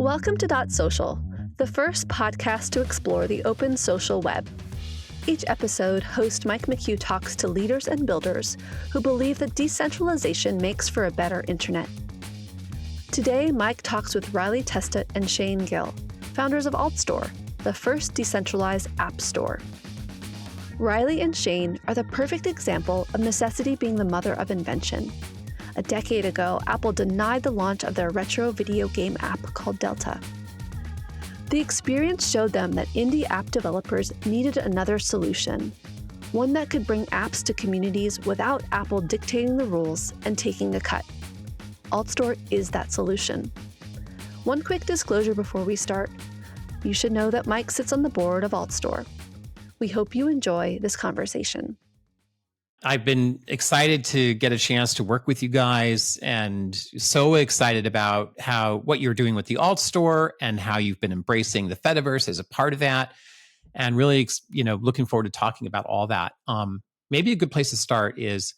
Welcome to Dot Social, the first podcast to explore the open social web. Each episode, host Mike McHugh talks to leaders and builders who believe that decentralization makes for a better internet. Today, Mike talks with Riley Testut and Shane Gill, founders of AltStore, the first decentralized app store. Riley and Shane are the perfect example of necessity being the mother of invention. A decade ago, Apple denied the launch of their retro video game app called Delta. The experience showed them that indie app developers needed another solution, one that could bring apps to communities without Apple dictating the rules and taking a cut. AltStore is that solution. One quick disclosure before we start. You should know that Mike sits on the board of AltStore. We hope you enjoy this conversation. I've been excited to get a chance to work with you guys, and so excited about what you're doing with the AltStore and how you've been embracing the Fediverse as a part of that, and really, looking forward to talking about all that. Maybe a good place to start is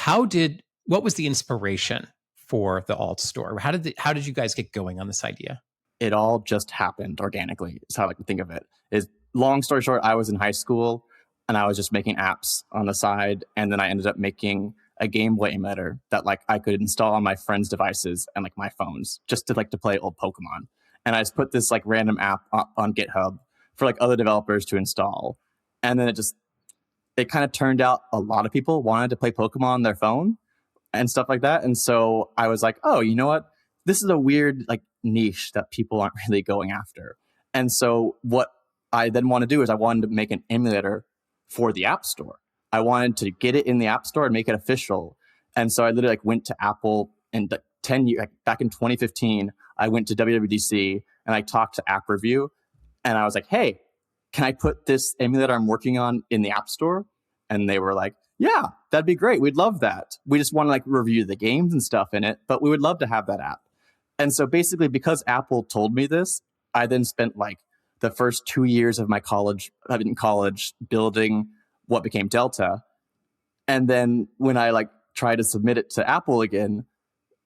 what was the inspiration for the AltStore? How did you guys get going on this idea? It all just happened organically. Is how I like to think of it. Long story short, I was in high school and I was just making apps on the side. And then I ended up making a Game Boy emulator that I could install on my friends' devices and my phones just to play old Pokemon. And I just put this random app on GitHub for other developers to install. And then it kind of turned out a lot of people wanted to play Pokemon on their phone and stuff like that. And so I was like, oh, you know what? This is a weird niche that people aren't really going after. And so what I then want to do is I wanted to make an emulator for the App Store. I wanted to get it in the App Store and make it official. And so I literally went to Apple and 10 years back in 2015, I went to WWDC and I talked to App Review and I was like, hey, can I put this emulator I'm working on in the App Store? And they were like, yeah, that'd be great. We'd love that. We just want to review the games and stuff in it, but we would love to have that app. And so basically because Apple told me this, I then spent the first 2 years of my college building what became Delta. And then when I tried to submit it to Apple again,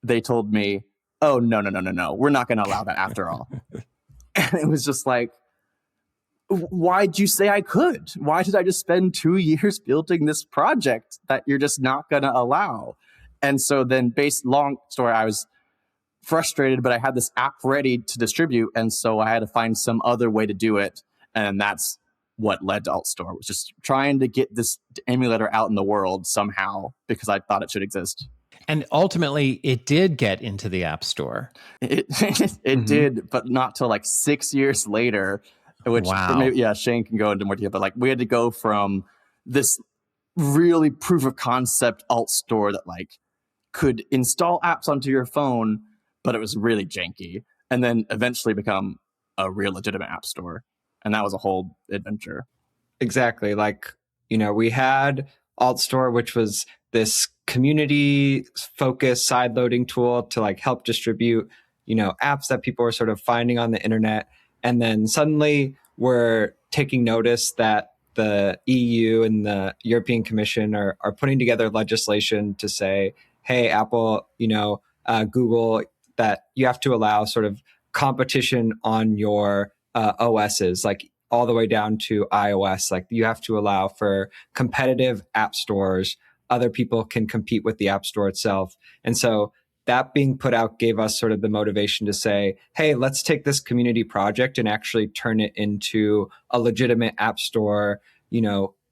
they told me, oh, no. We're not going to allow that after all. And it was just why'd you say I could? Why did I just spend 2 years building this project that you're just not going to allow? And so then long story, I was frustrated, but I had this app ready to distribute. And so I had to find some other way to do it. And that's what led to AltStore, was just trying to get this emulator out in the world somehow because I thought it should exist. And ultimately, it did get into the App Store. It did, but not till 6 years later, which maybe, Shane can go into more detail, but we had to go from this really proof of concept AltStore that could install apps onto your phone, but it was really janky, and then eventually become a real legitimate app store. And that was a whole adventure. Exactly. We had AltStore, which was this community focused side loading tool to help distribute, apps that people were sort of finding on the internet. And then suddenly we're taking notice that the EU and the European Commission are putting together legislation to say, hey, Apple, Google, that you have to allow sort of competition on your OSs, all the way down to iOS. You have to allow for competitive app stores. Other people can compete with the app store itself. And so that being put out gave us sort of the motivation to say, hey, let's take this community project and actually turn it into a legitimate app store,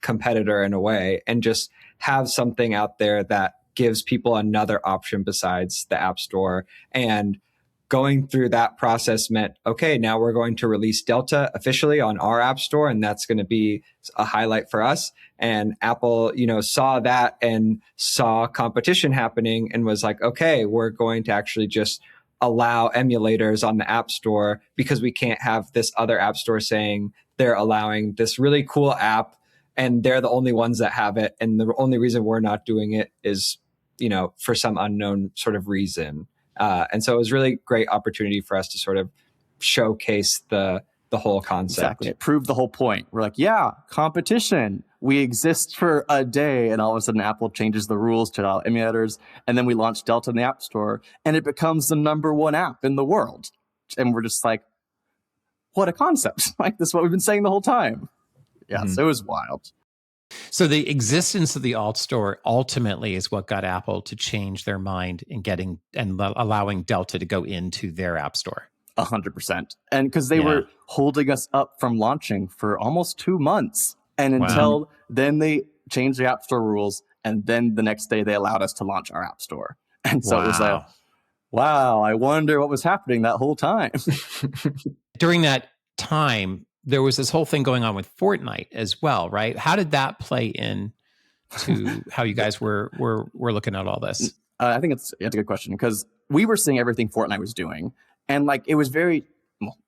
competitor in a way, and just have something out there that gives people another option besides the App Store. And going through that process meant, okay, now we're going to release Delta officially on our App Store, and that's going to be a highlight for us. And Apple, saw that and saw competition happening and was like, okay, we're going to actually just allow emulators on the App Store because we can't have this other App Store saying they're allowing this really cool app and they're the only ones that have it. And the only reason we're not doing it is, for some unknown sort of reason. And so it was really great opportunity for us to sort of showcase the whole concept. Exactly. It proved the whole point. We're like, yeah, competition. We exist for a day. And all of a sudden, Apple changes the rules to allow emulators. And then we launched Delta in the App Store. And it becomes the #1 app in the world. And we're just like, what a concept. Like, this is what we've been saying the whole time. Yeah, so it was wild. So the existence of the AltStore ultimately is what got Apple to change their mind in allowing Delta to go into their App Store. 100%. And because they were holding us up from launching for almost 2 months. And until then they changed the App Store rules. And then the next day they allowed us to launch our App Store. And so it was like, wow, I wonder what was happening that whole time. During that time, there was this whole thing going on with Fortnite as well, right? How did that play in to how you guys were looking at all this? I think it's a good question, because we were seeing everything Fortnite was doing. And like, it was very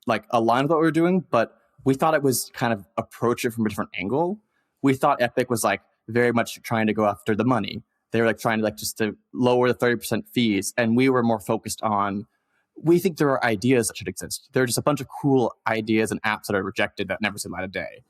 like aligned with what we were doing, but we thought it was kind of approach it from a different angle. We thought Epic was like very much trying to go after the money. They were like trying to like just to lower the 30% fees. And we were more focused on, we think there are ideas that should exist. There are just a bunch of cool ideas and apps that are rejected that never see the light of day.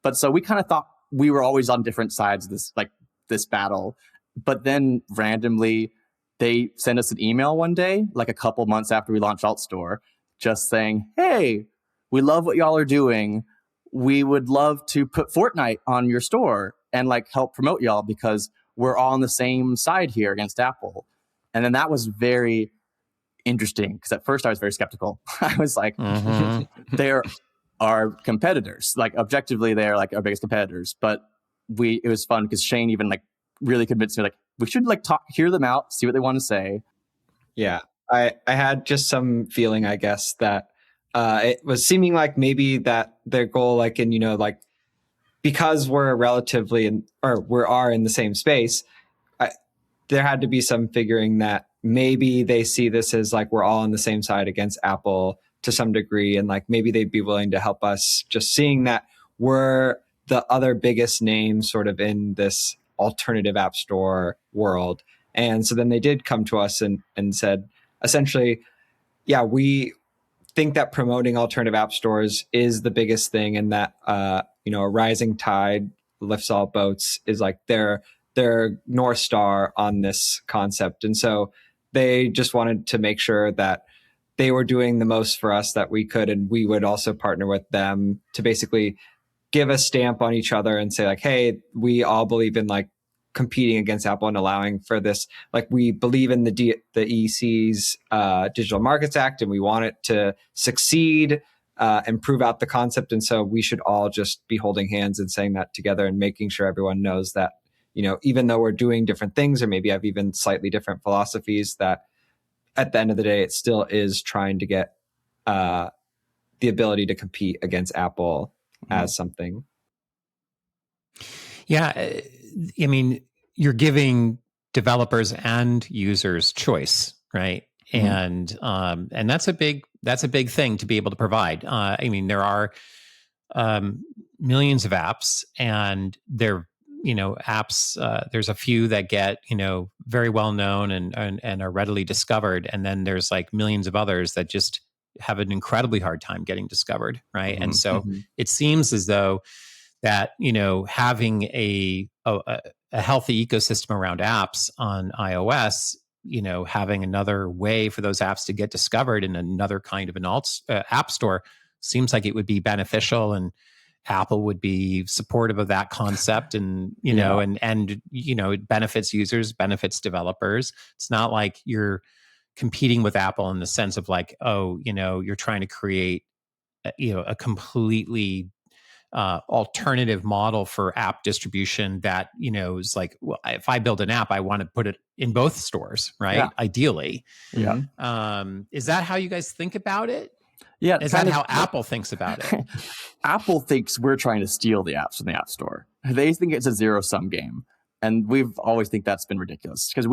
But so we kind of thought we were always on different sides of this battle. But then randomly, they sent us an email one day, like a couple months after we launched AltStore, just saying, hey, we love what y'all are doing. We would love to put Fortnite on your store and like help promote y'all, because we're all on the same side here against Apple. And then that was very interesting, because at first I was very skeptical. I was like, they're our competitors. Like, objectively, they're like our biggest competitors. But it was fun because Shane even like really convinced me, like, we should like hear them out, see what they want to say. Yeah, I had just some feeling, I guess, that it was seeming like maybe that their goal, like, in, like, because we're relatively in the same space, there had to be some figuring that maybe they see this as like we're all on the same side against Apple to some degree, and like maybe they'd be willing to help us, just seeing that we're the other biggest name sort of in this alternative app store world. And so then they did come to us and said, essentially, yeah, we think that promoting alternative app stores is the biggest thing, and that a rising tide lifts all boats is like their North Star on this concept. And so they just wanted to make sure that they were doing the most for us that we could, and we would also partner with them to basically give a stamp on each other and say like, hey, we all believe in like competing against Apple and allowing for this. Like, we believe in the EC's Digital Markets Act, and we want it to succeed and prove out the concept. And so we should all just be holding hands and saying that together, and making sure everyone knows that, even though we're doing different things, or maybe have even slightly different philosophies, that at the end of the day, it still is trying to get the ability to compete against Apple as something. Yeah. I mean, you're giving developers and users choice, right? And that's a big thing to be able to provide. I mean, there are millions of apps, and they're apps. There's a few that get very well known and are readily discovered, and then there's like millions of others that just have an incredibly hard time getting discovered, right? And so it seems as though that having a healthy ecosystem around apps on iOS, having another way for those apps to get discovered in another kind of an app store seems like it would be beneficial, and Apple would be supportive of that concept, and it benefits users, benefits developers. It's not like you're competing with Apple in the sense of like, you're trying to create a completely alternative model for app distribution that is like, well, if I build an app, I want to put it in both stores, right? Ideally. Is that how you guys think about it? Yeah. Is that how Apple thinks about it? Apple thinks we're trying to steal the apps from the App Store. They think it's a zero-sum game. And we've always think that's been ridiculous, because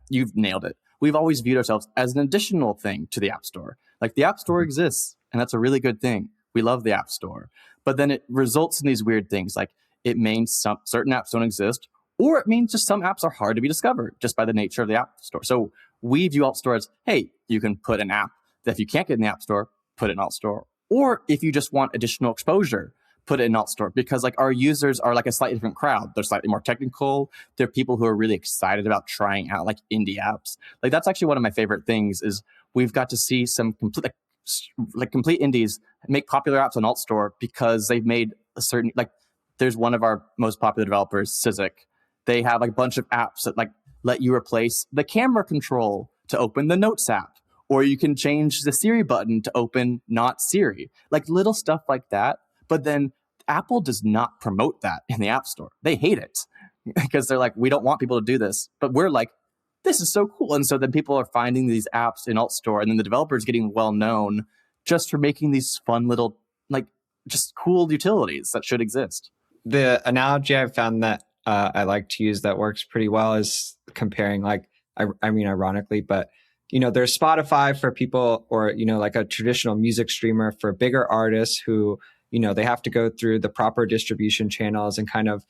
you've nailed it. We've always viewed ourselves as an additional thing to the App Store. Like, the App Store exists, and that's a really good thing. We love the App Store. But then it results in these weird things. Like, it means certain apps don't exist, or it means just some apps are hard to be discovered just by the nature of the App Store. So we view AltStore as, hey, you can put an app that if you can't get in the App Store, put it in AltStore. Or if you just want additional exposure, put it in AltStore, because like our users are like a slightly different crowd. They're slightly more technical. They're people who are really excited about trying out like indie apps. Like, that's actually one of my favorite things is we've got to see some like complete indies make popular apps on AltStore because they've made a certain, like there's one of our most popular developers, Sizik. They have like a bunch of apps that like let you replace the camera control to open the Notes app, or you can change the Siri button to open not Siri, like little stuff like that. But then Apple does not promote that in the App Store. They hate it because they're like, we don't want people to do this. But we're like, this is so cool. And so then people are finding these apps in AltStore, and then the developers getting well known just for making these fun little, like just cool utilities that should exist. The analogy I've found that I like to use that works pretty well is comparing, like, I mean, ironically, but there's Spotify for people, or, like a traditional music streamer for bigger artists who, they have to go through the proper distribution channels and kind of,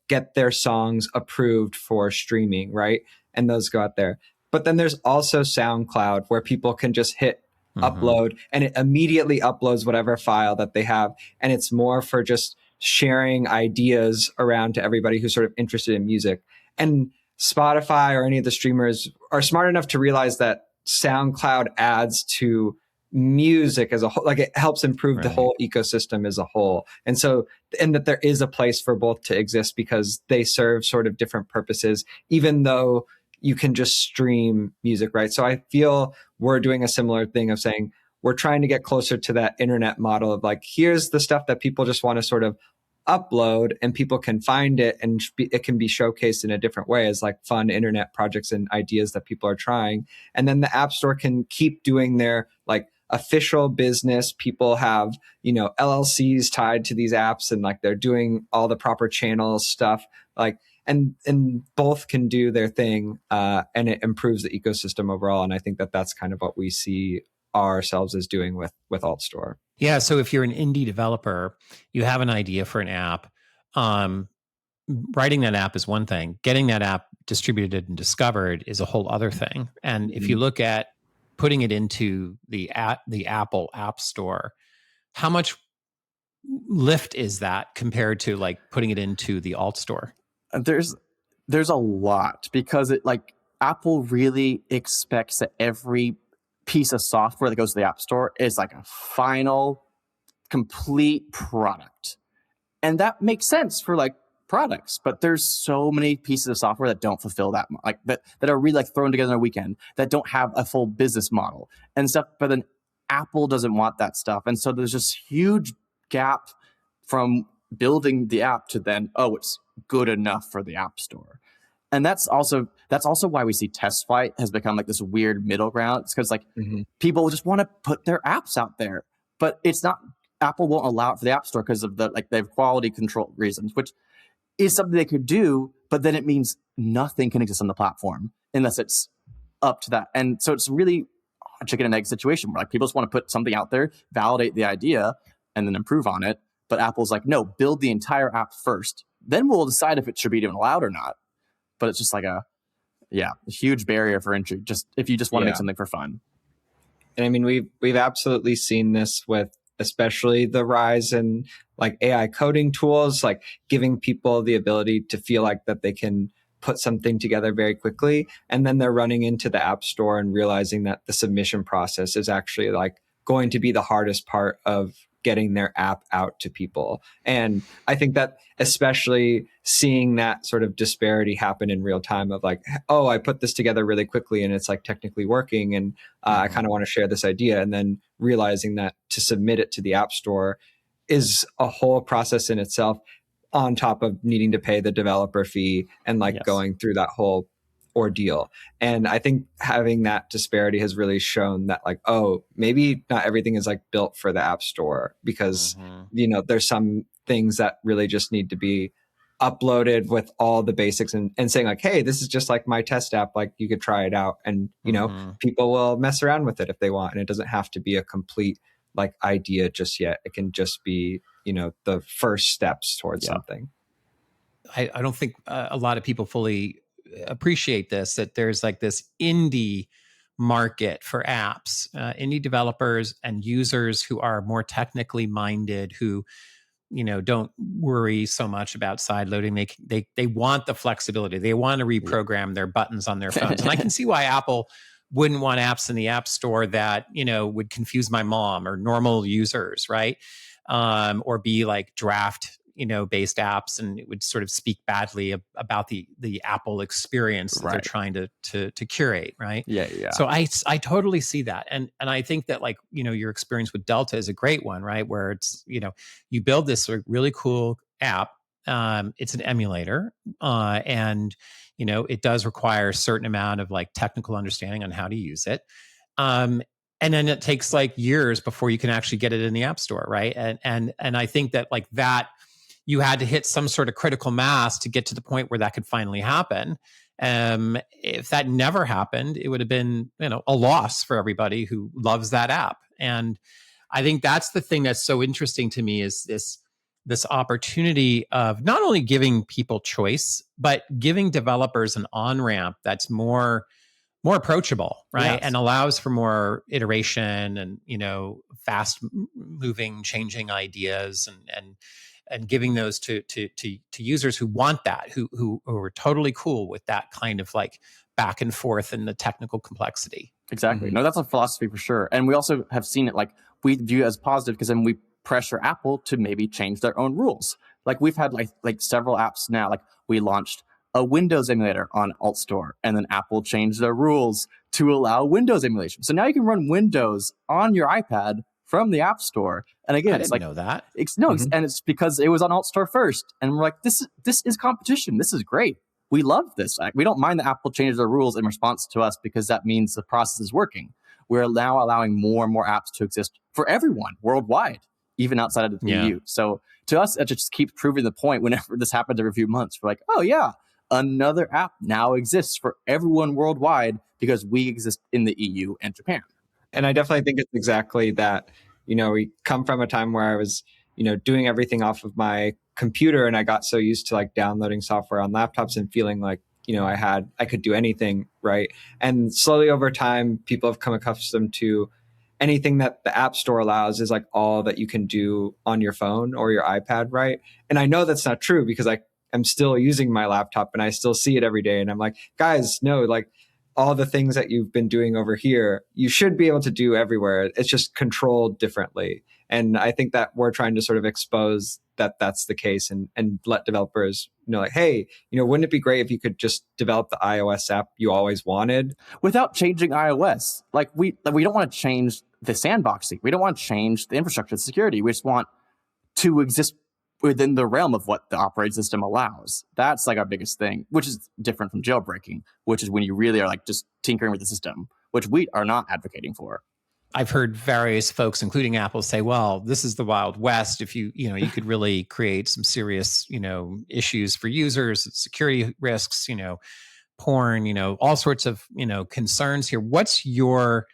get their songs approved for streaming, right? And those go out there. But then there's also SoundCloud, where people can just hit upload, and it immediately uploads whatever file that they have. And it's more for just sharing ideas around to everybody who's sort of interested in music. And Spotify or any of the streamers are smart enough to realize that SoundCloud adds to music as a whole, like it helps improve the whole ecosystem as a whole. And so, and that there is a place for both to exist because they serve sort of different purposes, even though you can just stream music, right? So I feel we're doing a similar thing of saying we're trying to get closer to that internet model of like, here's the stuff that people just want to sort of upload and people can find it, and it can be showcased in a different way as like fun internet projects and ideas that people are trying. And then the App Store can keep doing their like official business. People have, LLCs tied to these apps, and like they're doing all the proper channels stuff, like, and both can do their thing, and it improves the ecosystem overall. And I think that that's kind of what we see ourselves as doing with AltStore. Yeah. So if you're an indie developer, you have an idea for an app. Writing that app is one thing. Getting that app distributed and discovered is a whole other thing. And if you look at putting it into the Apple App Store, how much lift is that compared to like putting it into the AltStore? There's a lot, because it like Apple really expects that every piece of software that goes to the App Store is like a final, complete product. And that makes sense for like products, but there's so many pieces of software that don't fulfill that, like that are really like thrown together in a weekend, that don't have a full business model and stuff. But then Apple doesn't want that stuff. And so there's this huge gap from building the app to then, oh, it's good enough for the App Store. And that's also why we see Test Flight has become like this weird middle ground. It's because like people just want to put their apps out there, but it's not, Apple won't allow it for the App Store because of they have quality control reasons, which is something they could do, but then it means nothing can exist on the platform unless it's up to that. And so it's really a chicken and egg situation where like people just want to put something out there, validate the idea, and then improve on it. But Apple's like, no, build the entire app first. Then we'll decide if it should be even allowed or not. But it's just like a huge barrier for entry, just if you just want to make something for fun. And I mean, we've absolutely seen this with especially the rise in like AI coding tools, like giving people the ability to feel like that they can put something together very quickly. And then they're running into the App Store and realizing that the submission process is actually like going to be the hardest part of getting their app out to people. And I think that especially seeing that sort of disparity happen in real time of like, oh, I put this together really quickly and it's like technically working, and I kind of want to share this idea, and then realizing that to submit it to the App Store is a whole process in itself, on top of needing to pay the developer fee and like going through that whole ordeal. And I think having that disparity has really shown that like, oh, maybe not everything is like built for the App Store, because there's some things that really just need to be uploaded with all the basics, and saying like, hey, this is just like my test app, like you could try it out, and people will mess around with it if they want, and it doesn't have to be a complete like idea just yet. It can just be the first steps towards something. I don't think a lot of people fully appreciate this, that there's like this indie market for apps, indie developers and users who are more technically minded, who don't worry so much about side loading. They want the flexibility. They want to reprogram their buttons on their phones. And I can see why Apple wouldn't want apps in the App Store that, would confuse my mom or normal users, right? Or be like draft, based apps, and it would sort of speak badly about the Apple experience that they're trying to curate, right? Yeah. So I totally see that, and I think that, like, your experience with Delta is a great one, right? Where it's, you build this sort of really cool app. It's an emulator, and it does require a certain amount of like technical understanding on how to use it. And then it takes like years before you can actually get it in the App Store, right? And I think that, like, that you had to hit some sort of critical mass to get to the point where that could finally happen. If that never happened, it would have been, a loss for everybody who loves that app. And I think that's the thing that's so interesting to me, is this opportunity of not only giving people choice, but giving developers an on-ramp that's more approachable, right? Yes. And allows for more iteration and, fast moving, changing ideas, and giving those to users who want that, who are totally cool with that kind of like back and forth and the technical complexity. Exactly. No, that's a philosophy for sure. And we also have seen it, like, we view it as positive because then we pressure Apple to maybe change their own rules. Like, we've had like several apps now, like we launched a Windows emulator on AltStore, and then Apple changed their rules to allow Windows emulation. So now you can run Windows on your iPad from the App Store. And again, it's like, know that. And it's because it was on AltStore first. And we're like, this is competition. This is great. We love this. Like, we don't mind that Apple changes their rules in response to us, because that means the process is working. We're now allowing more and more apps to exist for everyone worldwide, even outside of the EU. So to us, it just keeps proving the point. Whenever this happens every few months, we're like, oh yeah, another app now exists for everyone worldwide because we exist in the EU and Japan. And I definitely think it's exactly that. We come from a time where I was, doing everything off of my computer, and I got so used to like downloading software on laptops and feeling like, I could do anything, right? And slowly over time, people have come accustomed to anything that the App Store allows is like all that you can do on your phone or your iPad, right? And I know that's not true because I'm still using my laptop and I still see it every day. And I'm like, guys, no, like all the things that you've been doing over here, you should be able to do everywhere. It's just controlled differently. And I think that we're trying to sort of expose that that's the case, and let developers know, like, hey, wouldn't it be great if you could just develop the iOS app you always wanted without changing iOS? Like, we don't want to change the sandboxing. We don't want to change the infrastructure, the security. We just want to exist within the realm of what the operating system allows. That's like our biggest thing, which is different from jailbreaking, which is when you really are like just tinkering with the system, which we are not advocating for. I've heard various folks, including Apple, say, well, this is the Wild West. If you could really create some serious, issues for users, security risks, porn, all sorts of, concerns here. What's your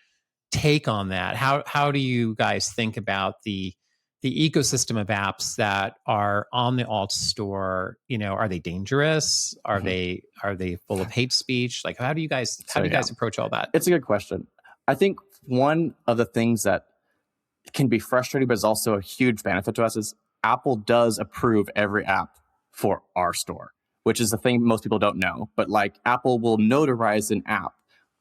take on that? How do you guys think about the ecosystem of apps that are on the AltStore? Are they dangerous? Are they full of hate speech? Like, how do you guys approach all that? It's a good question. I think one of the things that can be frustrating, but is also a huge benefit to us, is Apple does approve every app for our store, which is the thing most people don't know. But like, Apple will notarize an app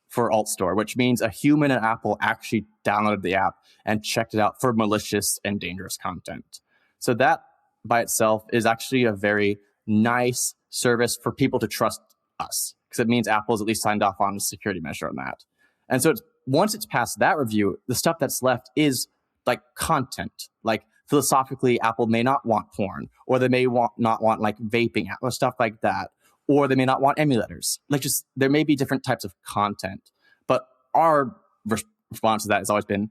for AltStore, which means a human at Apple actually downloaded the app and checked it out for malicious and dangerous content. So that by itself is actually a very nice service for people to trust us, because it means Apple's at least signed off on a security measure on that. And so once it's past that review, the stuff that's left is like content. Like, philosophically, Apple may not want porn, or they may not want like vaping or stuff like that, or they may not want emulators. Like, just there may be different types of content. But our response to that has always been,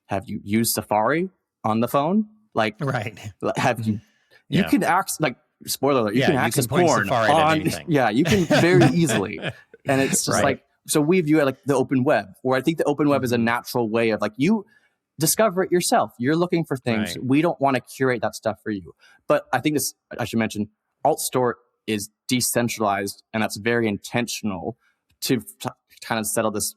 have you used Safari on the phone? Like, right. Have you? You can access, like, spoiler alert, you can access porn Safari on. Yeah, you can very easily. And it's just like, so we view it like the open web, where I think the open web is a natural way of like, you discover it yourself. You're looking for things. Right. We don't want to curate that stuff for you. But I think this, I should mention, AltStore is decentralized, and that's very intentional to kind of settle this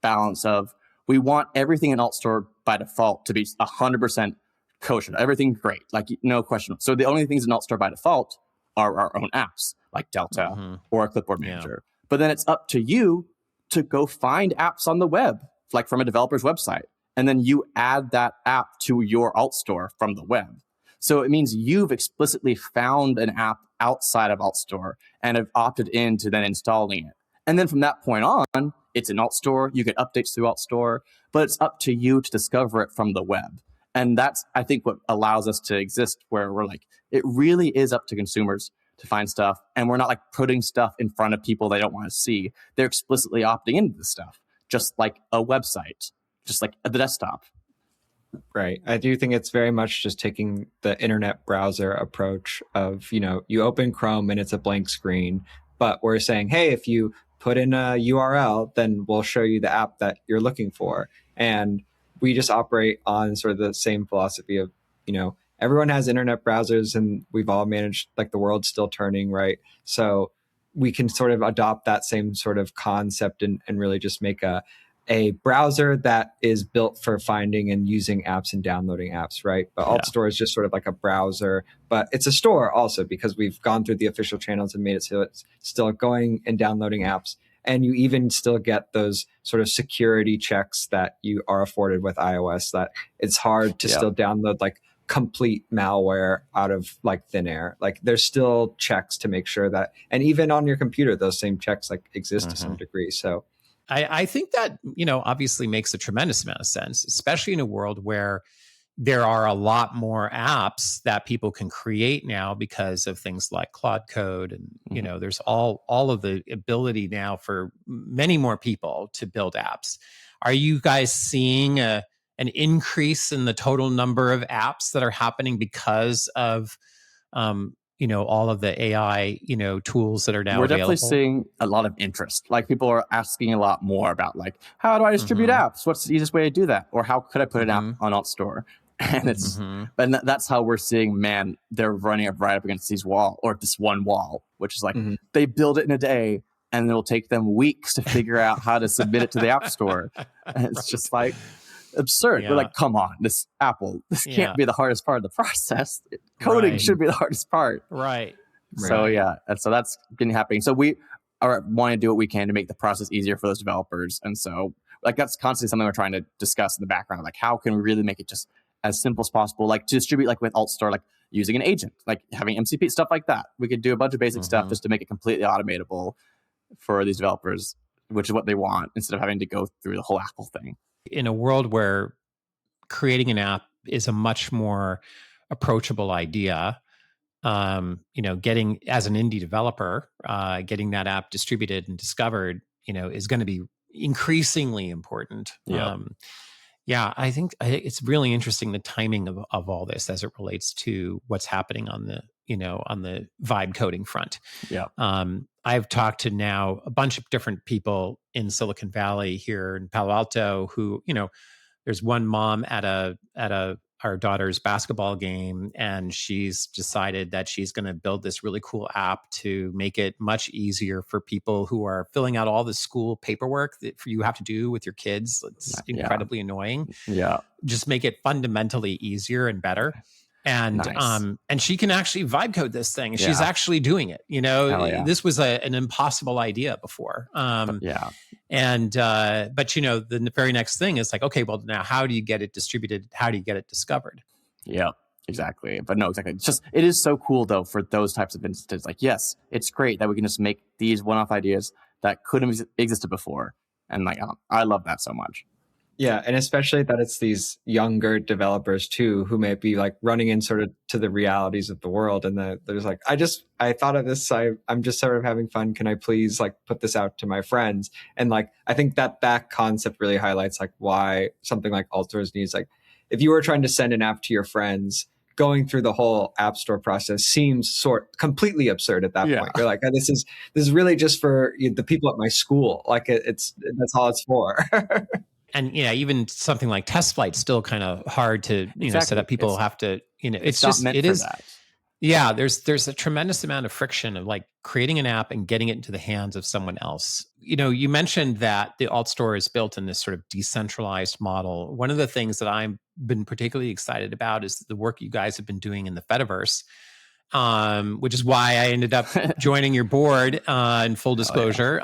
balance of, we want everything in AltStore by default to be 100% kosher. Everything great, like no question. So the only things in AltStore by default are our own apps, like Delta or a clipboard manager. But then it's up to you to go find apps on the web, like from a developer's website. And then you add that app to your AltStore from the web. So it means you've explicitly found an app outside of AltStore and have opted into then installing it. And then from that point on, it's in AltStore. You get updates through AltStore, but it's up to you to discover it from the web. And that's, I think, what allows us to exist, where we're like, it really is up to consumers to find stuff. And we're not like putting stuff in front of people they don't want to see. They're explicitly opting into the stuff, just like a website, just like the desktop. Right. I do think it's very much just taking the internet browser approach of, you open Chrome and it's a blank screen, but we're saying, hey, if you put in a URL, then we'll show you the app that you're looking for. And we just operate on sort of the same philosophy of, everyone has internet browsers and we've all managed, like, the world's still turning, right? So we can sort of adopt that same sort of concept and really just make a browser that is built for finding and using apps and downloading apps, right? But AltStore is just sort of like a browser, but it's a store also, because we've gone through the official channels and made it so it's still going and downloading apps. And you even still get those sort of security checks that you are afforded with iOS, that it's hard to still download like complete malware out of like thin air. Like, there's still checks to make sure that, and even on your computer, those same checks like exist to some degree. So I think that, obviously makes a tremendous amount of sense, especially in a world where there are a lot more apps that people can create now because of things like Claude Code. And, there's all of the ability now for many more people to build apps. Are you guys seeing an increase in the total number of apps that are happening because of, all of the AI, tools that are now We're available? definitely seeing a lot of interest. Like, people are asking a lot more about, like, how do I distribute apps? What's the easiest way to do that? Or how could I put an app on AltStore? And it's, and that's how we're seeing, man, they're running up right up against this one wall, which is like, they build it in a day and it'll take them weeks to figure out how to submit it to the App Store. And it's just like absurd. We're like, come on, this can't be the hardest part of the process. Coding should be the hardest part. Right. So and so that's been happening. So we are wanting to do what we can to make the process easier for those developers. And so, like, that's constantly something we're trying to discuss in the background. Like, how can we really make it just as simple as possible? Like, to distribute, like with AltStore, like using an agent, like having MCP, stuff like that. We could do a bunch of basic stuff just to make it completely automatable for these developers, which is what they want, instead of having to go through the whole Apple thing. In a world where creating an app is a much more approachable idea, getting, as an indie developer, getting that app distributed and discovered, is going to be increasingly important. I think it's really interesting, the timing of all this as it relates to what's happening on the vibe coding front. I've talked to now a bunch of different people in Silicon Valley here in Palo Alto who, there's one mom at our daughter's basketball game, and she's decided that she's going to build this really cool app to make it much easier for people who are filling out all the school paperwork that you have to do with your kids. It's incredibly annoying. Just make it fundamentally easier and better. And and she can actually vibe code this thing. She's actually doing it. This was an impossible idea before. But the very next thing is like, okay, well, now how do you get it distributed? How do you get it discovered? Yeah, exactly. But no, exactly. It is so cool though for those types of instances. Like, yes, it's great that we can just make these one-off ideas that couldn't have existed before. And like, I love that so much. Yeah, and especially that it's these younger developers too, who may be like running in sort of to the realities of the world, and there's like, I thought of this. I'm just sort of having fun. Can I please like put this out to my friends? And like, I think that concept really highlights like why something like AltStore needs. Like, if you were trying to send an app to your friends, going through the whole App Store process seems completely absurd at that point. You're like, this is really just for the people at my school. Like, that's all it's for. And even something like test flight still kind of hard to set up. People have to it's just not meant it for is that. Yeah, there's a tremendous amount of friction of like creating an app and getting it into the hands of someone else. You mentioned that the AltStore is built in this sort of decentralized model. One of the things that I've been particularly excited about is the work you guys have been doing in the Fediverse, which is why I ended up joining your board, in full disclosure.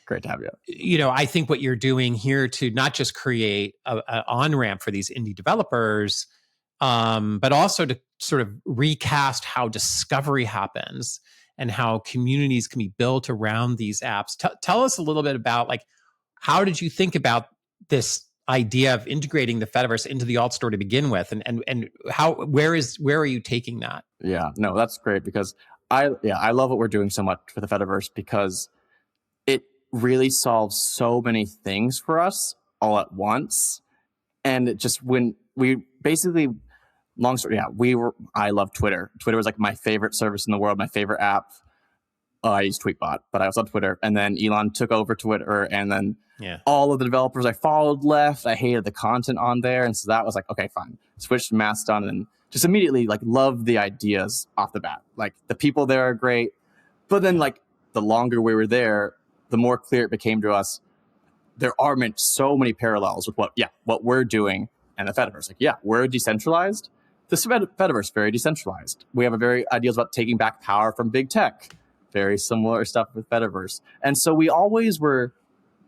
Great to have you. I think what you're doing here to not just create an on-ramp for these indie developers, but also to sort of recast how discovery happens and how communities can be built around these apps. Tell us a little bit about, like, how did you think about this idea of integrating the Fediverse into the AltStore to begin with, and where are you taking that? Yeah, no, that's great, because I love what we're doing so much for the Fediverse, because it really solves so many things for us all at once. And it just, when we basically, long story, I love Twitter. Twitter was like my favorite service in the world, my favorite app. I use Tweetbot, but I was on Twitter. And then Elon took over Twitter, and then all of the developers I followed left. I hated the content on there. And so that was like, okay, fine. Switched to Mastodon, and just immediately like loved the ideas off the bat. Like the people there are great. But then like the longer we were there, the more clear it became to us, there are so many parallels with what we're doing and the Fediverse. Like, we're decentralized. The Fediverse, very decentralized. We have very ideas about taking back power from big tech. Very similar stuff with Fediverse. And so we always were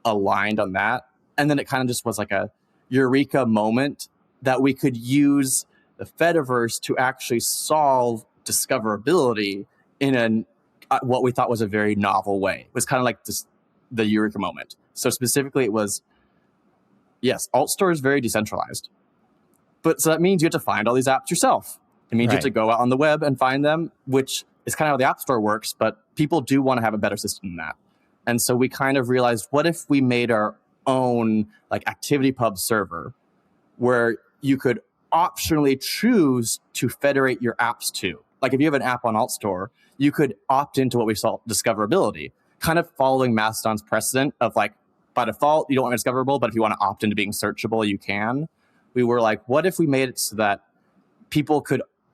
aligned on that. And then it kind of just was like a eureka moment that we could use the Fediverse to actually solve discoverability in what we thought was a very novel way. It was kind of like the eureka moment. So specifically it was, yes, AltStore is very decentralized. But so that means you have to find all these apps yourself. It means you have to go out on the web and find them, which is kind of how the App Store works, but people do want to have a better system than that. And so we kind of realized, what if we made our own like ActivityPub server where you could optionally choose to federate your apps to? Like if you have an app on AltStore, you could opt into what we call discoverability, kind of following Mastodon's precedent of like, by default, you don't want it discoverable, but if you want to opt into being searchable, you can. We were like, what if we made it so that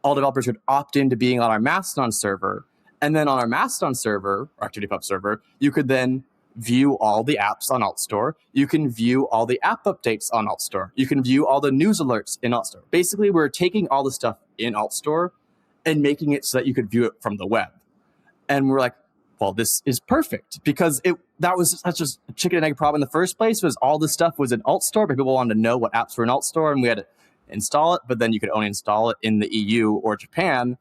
all developers could opt into being on our Mastodon server, and then on our Mastodon server, or ActivityPub server, you could then view all the apps on AltStore. You can view all the app updates on AltStore. You can view all the news alerts in AltStore. Basically, we're taking all the stuff in AltStore and making it so that you could view it from the web. And we're like, well, this is perfect, because that was such a chicken and egg problem in the first place. Was all this stuff was in AltStore, but people wanted to know what apps were in AltStore, and we had to install it, but then you could only install it in the EU or Japan.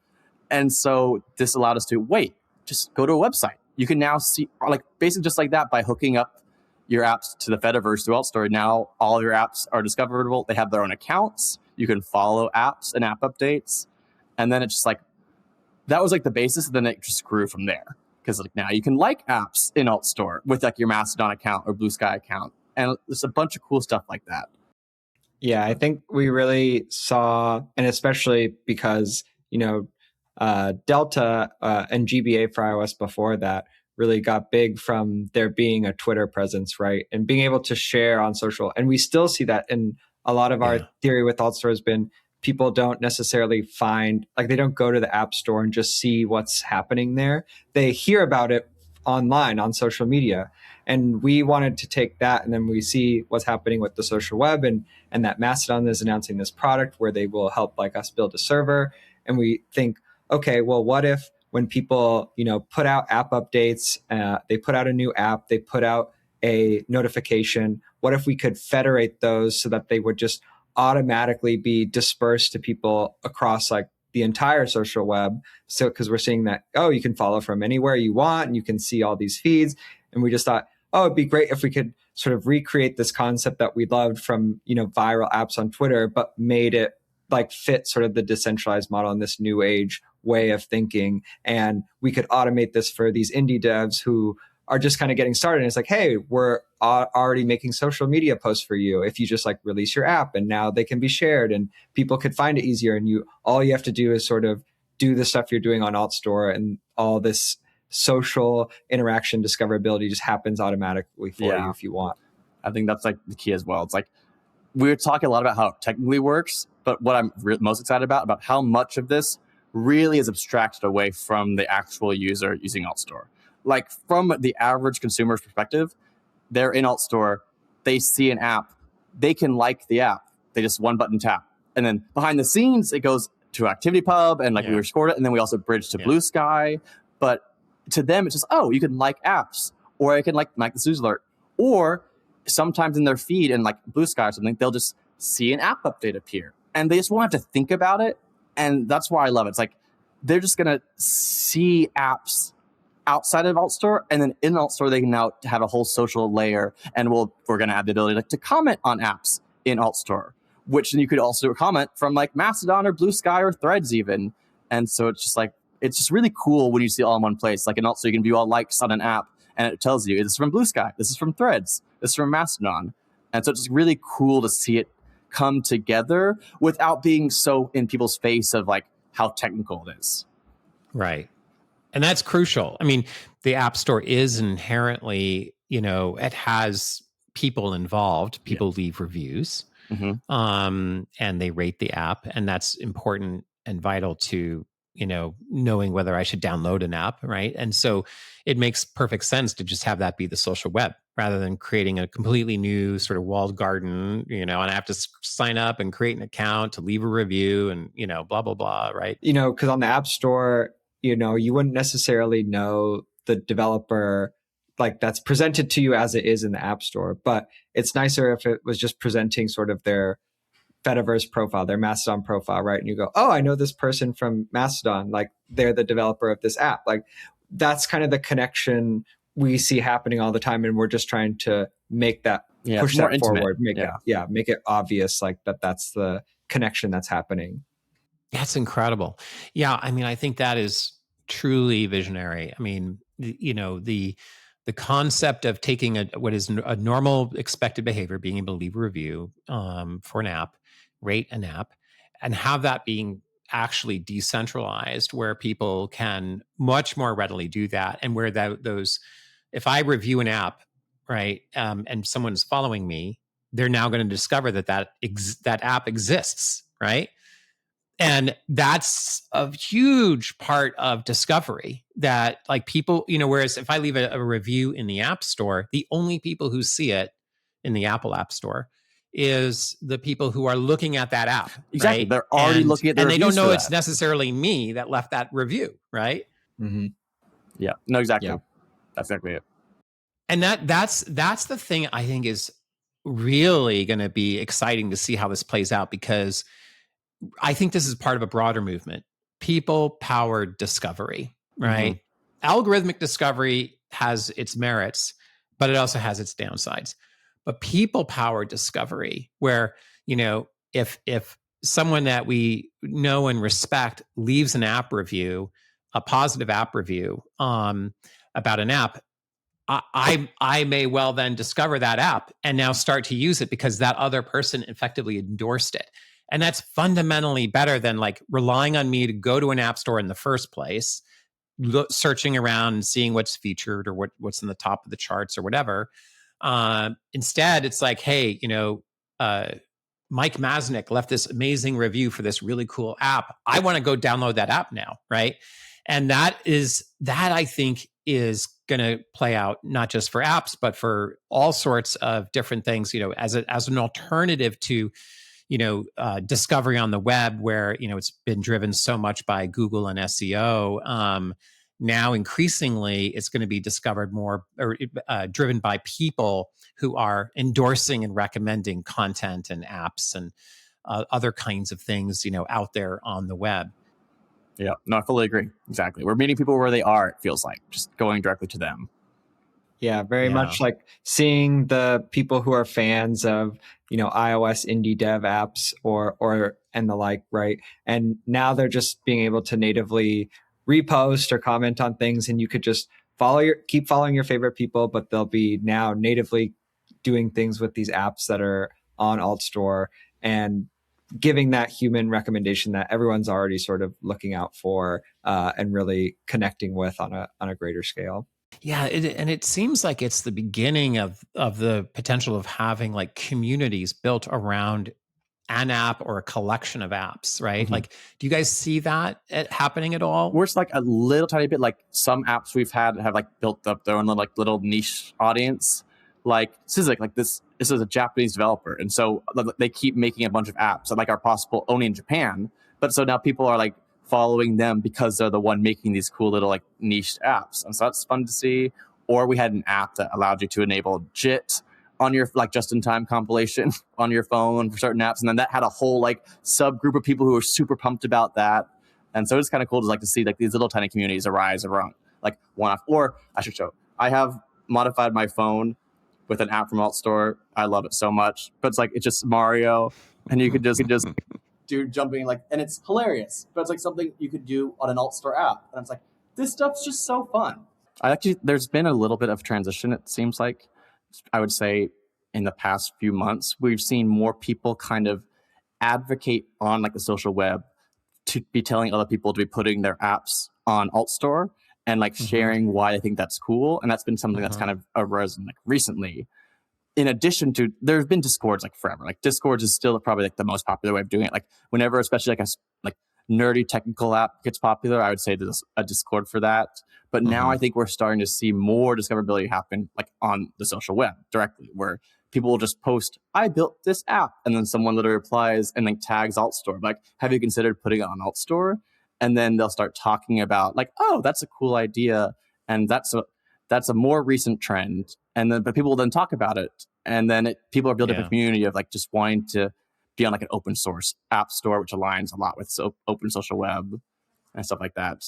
And so this allowed us to just go to a website. You can now see, like, basically just like that, by hooking up your apps to the Fediverse through AltStore. Now all of your apps are discoverable. They have their own accounts. You can follow apps and app updates. And then it's just like, that was like the basis. And then it just grew from there. Because like now you can like apps in AltStore with like your Mastodon account or Blue Sky account. And there's a bunch of cool stuff like that. Yeah, I think we really saw, and especially because, Delta and GBA for iOS before that really got big from there being a Twitter presence, right? And being able to share on social. And we still see that in a lot of our theory with AltStore has been people don't necessarily find, like they don't go to the App Store and just see what's happening there. They hear about it online on social media. And we wanted to take that, and then we see what's happening with the social web, and that Mastodon is announcing this product where they will help like us build a server. And we think, okay, well, what if when people, put out app updates, they put out a new app, they put out a notification, what if we could federate those so that they would just automatically be dispersed to people across like the entire social web? So, because we're seeing that, you can follow from anywhere you want, and you can see all these feeds. And we just thought, it'd be great if we could sort of recreate this concept that we loved from, viral apps on Twitter, but made it like fit sort of the decentralized model in this new age way of thinking. And we could automate this for these indie devs who are just kind of getting started. And it's like, hey, we're already making social media posts for you if you just like release your app, and now they can be shared and people could find it easier. And all you have to do is sort of do the stuff you're doing on AltStore, and all this social interaction discoverability just happens automatically for you if you want. I think that's like the key as well. It's like, we're talking a lot about how it technically works, but what I'm most excited about how much of this really is abstracted away from the actual user using AltStore. Like from the average consumer's perspective, they're in AltStore, they see an app, they can like the app, they just one button tap. And then behind the scenes, it goes to ActivityPub, and like we record it, and then we also bridge to Blue Sky. But to them, it's just, you can like apps. or it can like this news alert, or sometimes in their feed in like Blue Sky or something, they'll just see an app update appear and they just won't have to think about it. And that's why I love it. It's like they're just going to see apps outside of AltStore, and then in AltStore they can now have a whole social layer, and we're going to have the ability to comment on apps in AltStore, which then you could also comment from like Mastodon or Blue Sky or Threads even. And so it's just really cool when you see it all in one place. Like in AltStore, you can view all likes on an app, and it tells you this is from Blue Sky, this is from Threads, this is from Mastodon. And so it's just really cool to see it come together without being so in people's face of like how technical it is. Right. And that's crucial. I mean, the App Store is inherently, it has people involved. People leave reviews, and they rate the app. And that's important and vital to, knowing whether I should download an app, right? And so it makes perfect sense to just have that be the social web rather than creating a completely new sort of walled garden, and I have to sign up and create an account to leave a review and, blah, blah, blah, right? Because on the App Store, you wouldn't necessarily know the developer like that's presented to you as it is in the App Store, but it's nicer if it was just presenting sort of their Fediverse profile, their Mastodon profile, right? And you go, oh, I know this person from Mastodon, like they're the developer of this app. Like that's kind of the connection we see happening all the time, and we're just trying to make that push that forward, make it obvious, like that's the connection that's happening. That's incredible. Yeah, I mean, I think that is truly visionary. I mean, the concept of taking what is a normal expected behavior, being able to leave a review for an app, rate an app, and have that being actually decentralized, where people can much more readily do that, and where those, if I review an app, right, and someone's following me, they're now going to discover that app exists, right? And that's a huge part of discovery that like people, whereas if I leave a review in the App Store, the only people who see it in the Apple App Store is the people who are looking at that app. Exactly. Right? They're already looking at the reviews. And they don't know it's necessarily me that left that review, right? Mm-hmm. Yeah. No, exactly. Yeah. That's exactly it. And that's the thing I think is really going to be exciting to see how this plays out, because I think this is part of a broader movement. People-powered discovery, right? Mm-hmm. Algorithmic discovery has its merits, but it also has its downsides. But people-powered discovery, where, if someone that we know and respect leaves an app review, a positive app review about an app, I may well then discover that app and now start to use it because that other person effectively endorsed it. And that's fundamentally better than like relying on me to go to an app store in the first place, searching around and seeing what's featured or what's in the top of the charts or whatever. Instead, it's like, hey, Mike Masnick left this amazing review for this really cool app. I want to go download that app now, right? And that I think is going to play out not just for apps, but for all sorts of different things, as an alternative to discovery on the web, where, it's been driven so much by Google and SEO. Now, increasingly, it's going to be discovered more or driven by people who are endorsing and recommending content and apps and other kinds of things, out there on the web. Yeah, no, I fully agree. Exactly. We're meeting people where they are, it feels like, just going directly to them. Yeah, very much like seeing the people who are fans of, iOS indie dev apps or and the like, right? And now they're just being able to natively repost or comment on things, and you could just keep following your favorite people, but they'll be now natively doing things with these apps that are on AltStore and giving that human recommendation that everyone's already sort of looking out for and really connecting with on a greater scale. Yeah, and it seems like it's the beginning of the potential of having like communities built around an app or a collection of apps, right? Mm-hmm. Like, do you guys see that happening at all? We're just like a little tiny bit, like some apps we've had have like built up their own little niche audience. Like Sizik, like this is a Japanese developer, and so they keep making a bunch of apps that like are possible only in Japan. But so now people are like following them because they're the one making these cool little like niche apps, and so that's fun to see. or we had an app that allowed you to enable JIT on your like just-in-time compilation on your phone for certain apps, and then that had a whole like subgroup of people who were super pumped about that. And so it's kind of cool to like to see like these little tiny communities arise around like one off. Or I should show, I have modified my phone with an app from AltStore. I love it so much, but it's like it's just Mario, and you could just do jumping like, and it's hilarious. But it's like something you could do on an AltStore app, and it's like this stuff's just so fun. There's been a little bit of transition. It seems like, I would say, in the past few months, we've seen more people kind of advocate on like the social web to be telling other people to be putting their apps on AltStore and like sharing why I think that's cool. And that's been something that's kind of arisen like recently. In addition to, there's been Discords like forever. Like Discords is still probably like the most popular way of doing it. Like whenever, especially like a like nerdy technical app gets popular, I would say there's a Discord for that. But now I think we're starting to see more discoverability happen like on the social web directly, where people will just post, I built this app. And then someone literally replies and like tags AltStore. Like, have you considered putting it on AltStore? And then they'll start talking about like, oh, that's a cool idea. And that's a more recent trend. And then, but people will then talk about it. And then people are building a community of like just wanting to be on like an open source app store, which aligns a lot with open social web and stuff like that.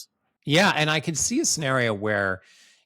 Yeah. And I could see a scenario where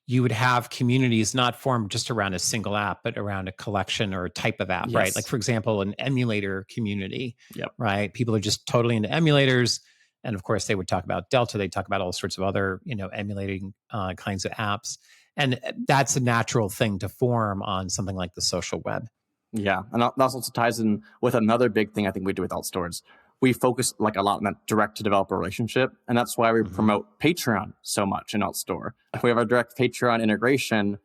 you would have communities not formed just around a single app, but around a collection or a type of app, right? Like, for example, an emulator community, right? People are just totally into emulators. And of course, they would talk about Delta. They talk about all sorts of other, emulating kinds of apps. And that's a natural thing to form on something like the social web. Yeah. And that also ties in with another big thing I think we do with AltStore is we focus like a lot on that direct to developer relationship. And that's why we promote Patreon so much in AltStore. We have our direct Patreon integration,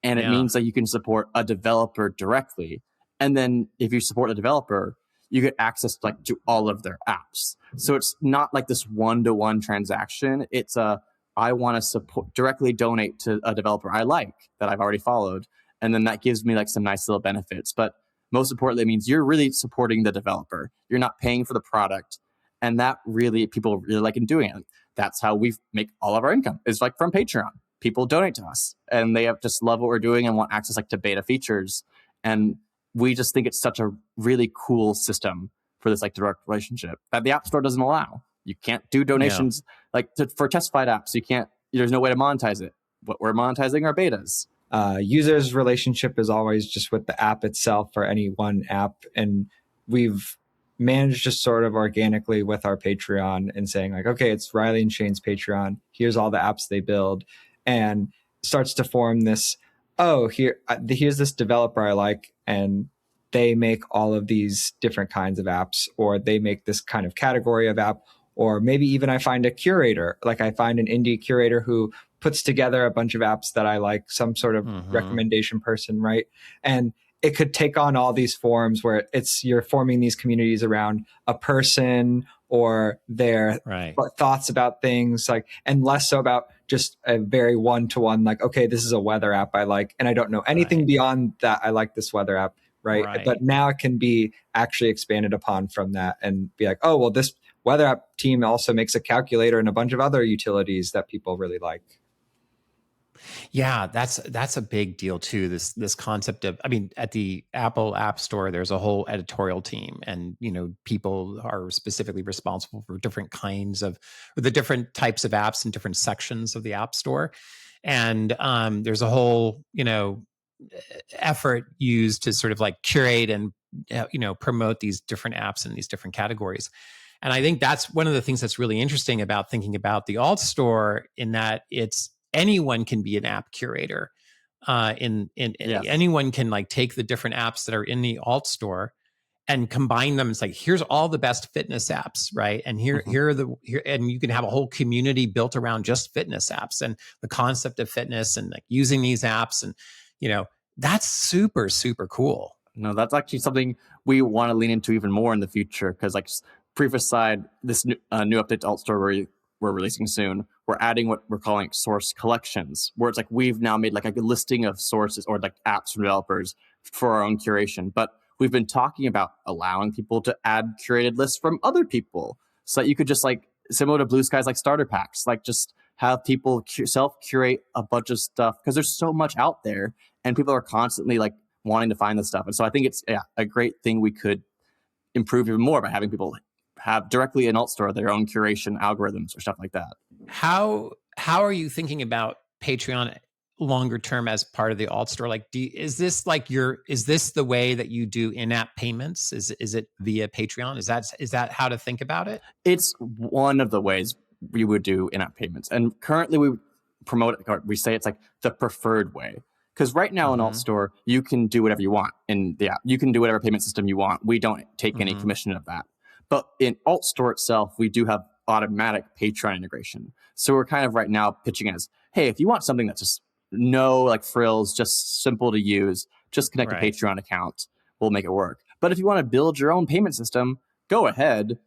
and it means that you can support a developer directly. And then if you support a developer, you get access like to all of their apps. So it's not like this one-to-one transaction. It's I want to support directly donate to a developer I like that I've already followed. And then that gives me like some nice little benefits. But most importantly, it means you're really supporting the developer. You're not paying for the product. And that really, people really like in doing it. That's how we make all of our income. It's like from Patreon. People donate to us and they have just love what we're doing and want access like to beta features. And we just think it's such a really cool system for this like direct relationship that the App Store doesn't allow. You can't do donations for testified apps. You can't, there's no way to monetize it. What we're monetizing are betas. Users' relationship is always just with the app itself or any one app. And we've managed just sort of organically with our Patreon and saying like, okay, it's Riley and Shane's Patreon. Here's all the apps they build, and starts to form this, here's this developer I like, and they make all of these different kinds of apps, or they make this kind of category of app. Or maybe even I find a curator, like I find an indie curator who puts together a bunch of apps that I like, some sort of recommendation person, right? And it could take on all these forms where you're forming these communities around a person or their thoughts about things, like, and less so about just a very one-to-one, like, okay, this is a weather app I like, and I don't know anything beyond that. I like this weather app, right? But now it can be actually expanded upon from that and be like, oh, well, this weather app team also makes a calculator and a bunch of other utilities that people really like. Yeah, that's a big deal too. This concept of, I mean, at the Apple App Store, there's a whole editorial team, and people are specifically responsible for different kinds of the different types of apps and different sections of the App Store. And there's a whole effort used to sort of like curate and promote these different apps in these different categories. And I think that's one of the things that's really interesting about thinking about the AltStore, in that it's anyone can be an app curator. Anyone can like take the different apps that are in the AltStore and combine them. It's like, here's all the best fitness apps, right? And here and you can have a whole community built around just fitness apps and the concept of fitness and like using these apps, and that's super, super cool. No, that's actually something we want to lean into even more in the future, because like previous side, this new update to AltStore we're releasing soon, we're adding what we're calling source collections, where it's like we've now made like a listing of sources or like apps from developers for our own curation. But we've been talking about allowing people to add curated lists from other people, so that you could just like, similar to Blue Sky's like starter packs, like just have people self-curate a bunch of stuff, because there's so much out there and people are constantly like wanting to find this stuff. And so I think it's a great thing we could improve even more by having people have directly in AltStore their own curation algorithms or stuff like that. How are you thinking about Patreon longer term as part of the AltStore? Like, is this the way that you do in-app payments? Is it via Patreon? Is that how to think about it? It's one of the ways we would do in-app payments, and currently we promote it, or we say it's like the preferred way. Because right now in AltStore, you can do whatever you want in the app. You can do whatever payment system you want. We don't take any commission of that. But in AltStore itself, we do have automatic Patreon integration. So we're kind of right now pitching as, hey, if you want something that's just no like frills, just simple to use, just connect a Patreon account. We'll make it work. But if you want to build your own payment system, go ahead.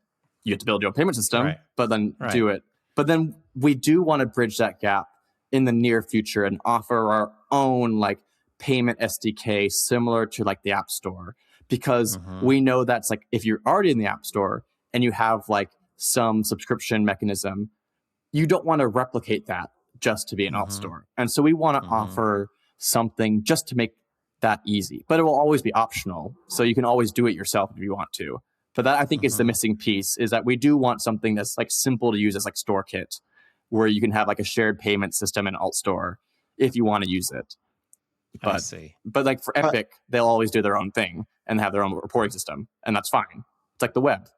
You have to build your own payment system, but then do it. But then we do want to bridge that gap in the near future and offer our own like payment SDK similar to like the App Store, because we know that's like, if you're already in the App Store and you have like some subscription mechanism, you don't want to replicate that just to be an AltStore. And so we want to offer something just to make that easy, but it will always be optional. So you can always do it yourself if you want to. But that I think is the missing piece, is that we do want something that's like simple to use as like StoreKit, where you can have like a shared payment system in AltStore if you want to use it. But, I see. But like for Epic, they'll always do their own thing and have their own reporting system, and that's fine. It's like the web.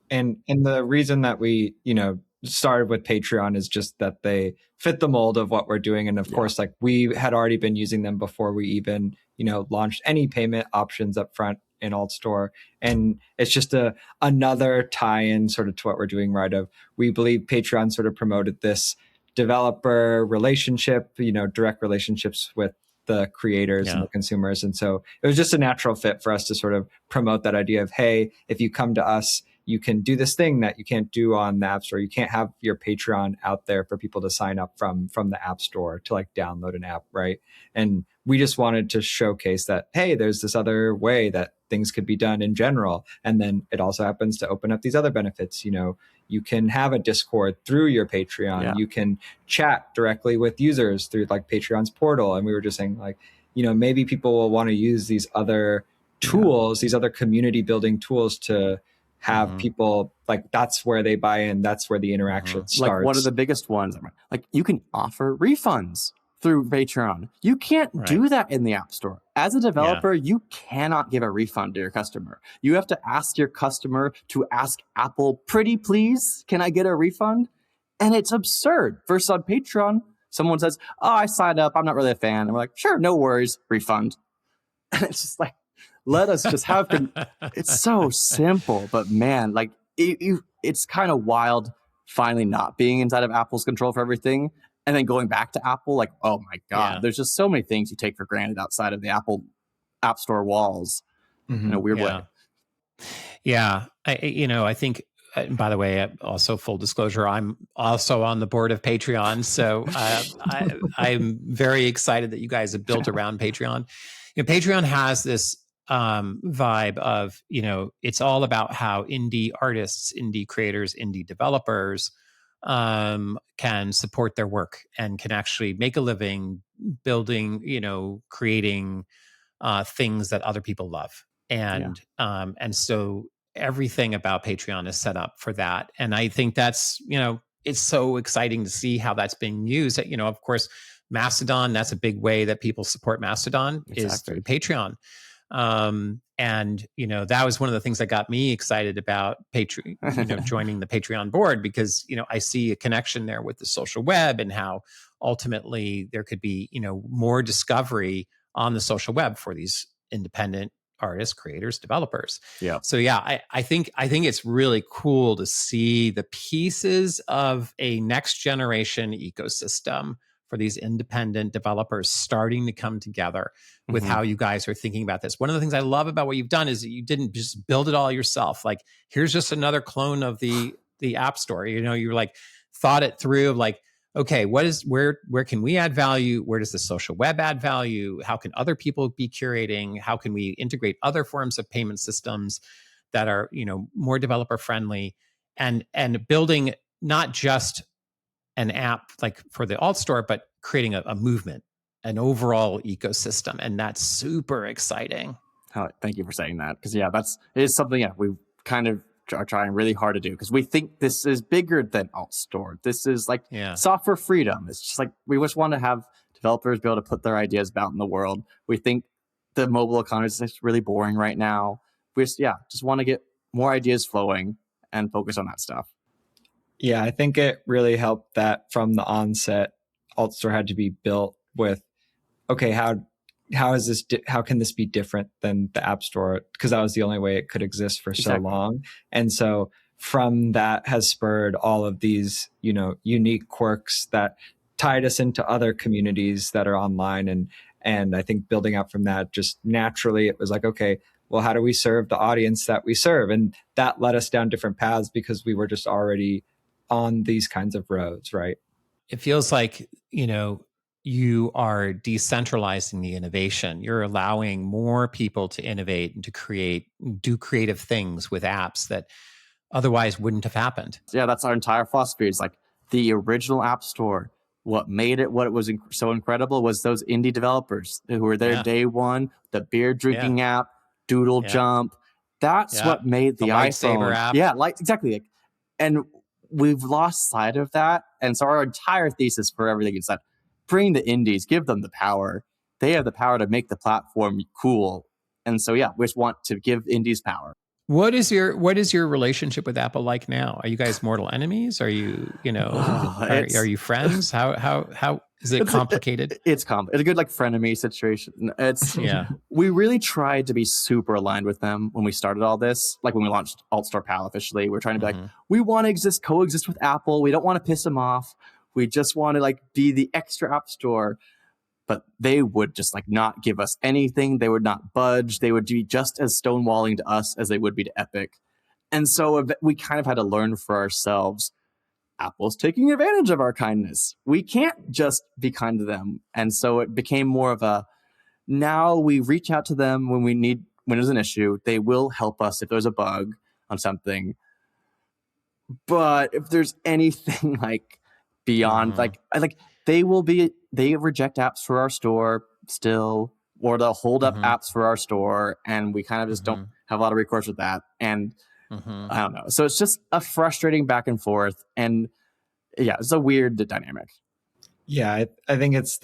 And the reason that we, started with Patreon is just that they fit the mold of what we're doing. And of course, like we had already been using them before we even, launched any payment options up front in AltStore. And it's just another tie-in sort of to what we're doing, right? Of we believe Patreon sort of promoted this developer relationship, direct relationships with the creators and the consumers. And so it was just a natural fit for us to sort of promote that idea of, hey, if you come to us, you can do this thing that you can't do on the App Store. You can't have your Patreon out there for people to sign up from the App Store to like download an app, right? And we just wanted to showcase that, hey, there's this other way that things could be done in general. And then it also happens to open up these other benefits. You can have a Discord through your Patreon. Yeah. You can chat directly with users through like Patreon's portal. And we were just saying like, maybe people will want to use these other tools, these other community building tools to have people like, that's where they buy in. That's where the interaction starts. Like one of the biggest ones, like you can offer refunds through Patreon. You can't do that in the App Store. As a developer, you cannot give a refund to your customer. You have to ask your customer to ask Apple, pretty please, can I get a refund? And it's absurd. Versus on Patreon, someone says, oh, I signed up, I'm not really a fan. And we're like, sure, no worries, refund. And it's just like, let us just have it's so simple, but man, like it's kind of wild finally not being inside of Apple's control for everything. And then going back to Apple, like, oh my God, there's just so many things you take for granted outside of the Apple App Store walls in a weird way. Yeah. I think, by the way, also full disclosure, I'm also on the board of Patreon. So I'm very excited that you guys have built around Patreon. Patreon has this vibe of, it's all about how indie artists, indie creators, indie developers can support their work and can actually make a living building, creating things that other people love. And so everything about Patreon is set up for that. And I think that's, it's so exciting to see how that's being used. Of course, Mastodon, that's a big way that people support Mastodon is through Patreon. And that was one of the things that got me excited about Patreon, joining the Patreon board, because, I see a connection there with the social web and how ultimately there could be, more discovery on the social web for these independent artists, creators, developers. Yeah. So I think it's really cool to see the pieces of a next generation ecosystem for these independent developers starting to come together with how you guys are thinking about this. One of the things I love about what you've done is that you didn't just build it all yourself. Like, here's just another clone of the App Store. You're like thought it through of like, okay, where can we add value? Where does the social web add value? How can other people be curating? How can we integrate other forms of payment systems that are, more developer friendly, and building not just an app like for the AltStore, but creating a movement, an overall ecosystem. And that's super exciting. Oh, thank you for saying that. Because it is something we kind of are trying really hard to do, because we think this is bigger than AltStore. This is like software freedom. It's just like we just want to have developers be able to put their ideas out in the world. We think the mobile economy is just really boring right now. We just want to get more ideas flowing and focus on that stuff. Yeah, I think it really helped that from the onset, AltStore had to be built with, okay, how is this? How can this be different than the App Store? Because that was the only way it could exist for so long. And so from that has spurred all of these, unique quirks that tied us into other communities that are online. And I think building out from that, just naturally, it was like, okay, well, how do we serve the audience that we serve? And that led us down different paths because we were just already on these kinds of roads, right? It feels like, you are decentralizing the innovation. You're allowing more people to innovate and to do creative things with apps that otherwise wouldn't have happened. Yeah, that's our entire philosophy. It's like the original App Store. What made it what it was so incredible was those indie developers who were there day one, the beer drinking app, Doodle Jump. That's what made the iPhone app. Yeah, exactly. And we've lost sight of that. And so our entire thesis for everything is that bring the indies, give them the power. They have the power to make the platform cool. And so, we just want to give indies power. What is your relationship with Apple like now? Are you guys mortal enemies? Are you, are you friends? How is it complicated? It's a good frenemy situation. We really tried to be super aligned with them when we started all this. Like when we launched AltStore Pal officially, we're trying to be like, we want to coexist with Apple. We don't want to piss them off. We just want to be the extra app store. But they would just not give us anything. They would not budge. They would be just as stonewalling to us as they would be to Epic. And so we kind of had to learn for ourselves, Apple's taking advantage of our kindness. We can't just be kind to them. And so it became more of now we reach out to them when there's an issue. They will help us if there's a bug on something. But if there's anything beyond, they reject apps for our store still, or they'll hold up apps for our store, and we kind of just don't have a lot of recourse with that. And I don't know. So it's just a frustrating back and forth, and it's a weird dynamic. Yeah, I think it's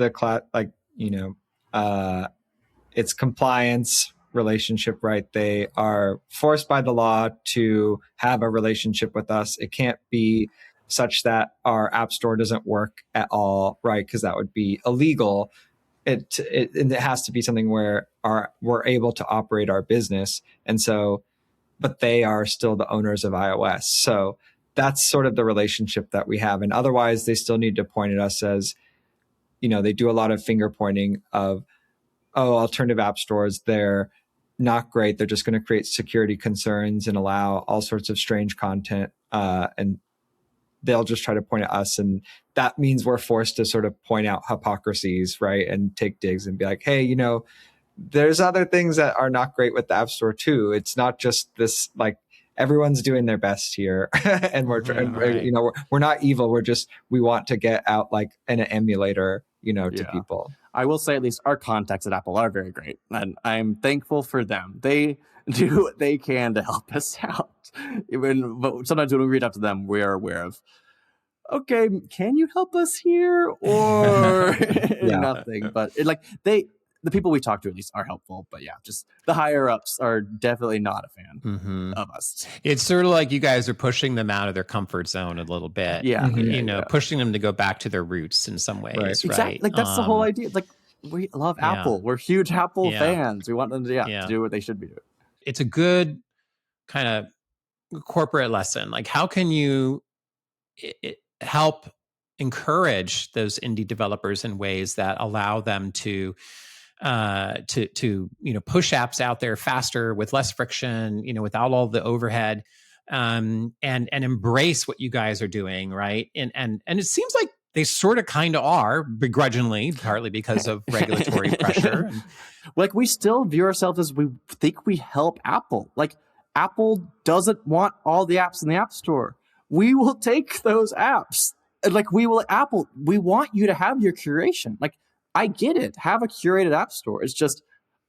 it's compliance relationship, right? They are forced by the law to have a relationship with us. It can't be such that our app store doesn't work at all, right? Because that would be illegal. It has to be something where we're able to operate our business. And so, but they are still the owners of iOS. So that's sort of the relationship that we have. And otherwise, they still need to point at us as, they do a lot of finger pointing of, alternative app stores, they're not great. They're just going to create security concerns and allow all sorts of strange content. And they'll just try to point at us. And that means we're forced to sort of point out hypocrisies, right? And take digs and be like, hey, there's other things that are not great with the App Store too. It's not just this, everyone's doing their best here. And we're not evil. We want to get out an emulator, to people. I will say at least our contacts at Apple are very great. And I'm thankful for them. They do what they can to help us out. But sometimes when we reach out to them, we are aware of, okay, can you help us here? Or nothing. But the people we talk to at least are helpful. But just the higher ups are definitely not a fan of us. It's sort of like you guys are pushing them out of their comfort zone a little bit. Pushing them to go back to their roots in some ways, right? Exactly. That's the whole idea. We love Apple. We're huge Apple fans. We want them to do what they should be doing. It's a good kind of corporate lesson. How can you help encourage those indie developers in ways that allow them to push apps out there faster with less friction, without all the overhead, and embrace what you guys are doing, right? And it seems like they sort of kind of are, begrudgingly, partly because of regulatory pressure. We still view ourselves as we think we help Apple. Apple doesn't want all the apps in the App Store. We will take those apps. like we will Apple, we want you to have your curation. Like, I get it. Have a curated app store. It's just